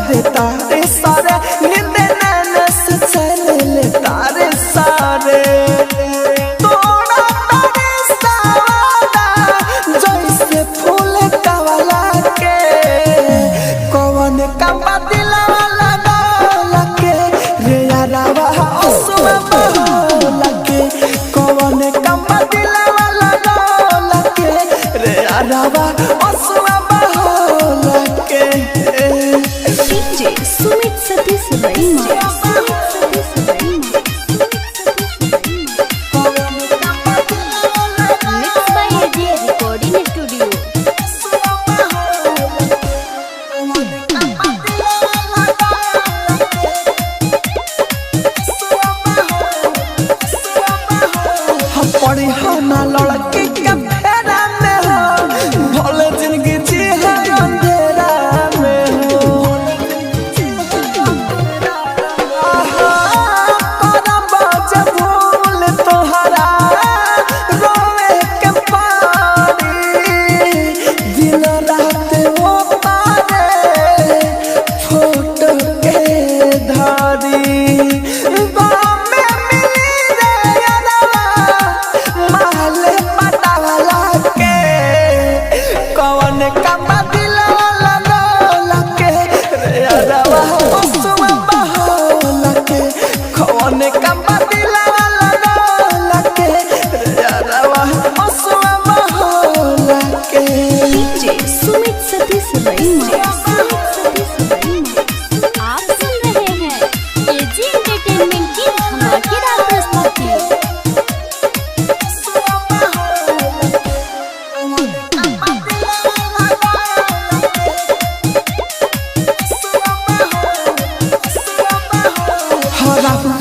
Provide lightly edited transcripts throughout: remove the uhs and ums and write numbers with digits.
दे तारे सारे नींद नैन से चैन ले तारे सारे तोड़ा तारे सादा जैसे फूल कवला के कौन का दिला लगा लगे रे यारावा असुआ लगे कौन का दिला लगा लगे रे यारावा असुआ लगे DJ Sumit Satish Raima mix by AG recording studio. पड़ी हो ना लड़की के फेरा में हो भोले जिंदगी जी है अंधेरा में हो करब जब भूल तोहरा रोवे के पारी दिन रात वो पारे फोटो के धारी कौन का दिला लगा लगे रे यारावा असुआ लगे कौन का दिला लगा लगे रे यारावा असुआ लगे डीजे सुमित सतीश रईमा आप सुन रहे हैं एजी एंटरटेनमेंट की धमाकेदार प्रस्तुति।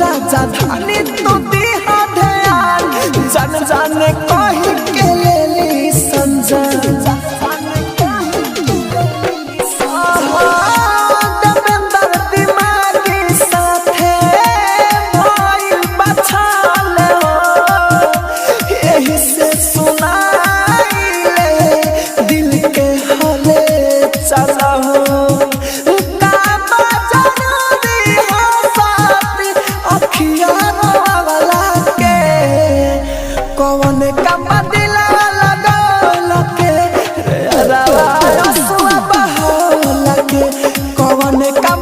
राजा धानी तो दिहा ध्यान जन जाने कही के ले ली संजन देवेंद्र दिमागी साथे भइल बछाल हो यही से सुनाइले दिल के हले चला हो कौन का दिला लगा लगे रे यारावा असुआ लगे कौन का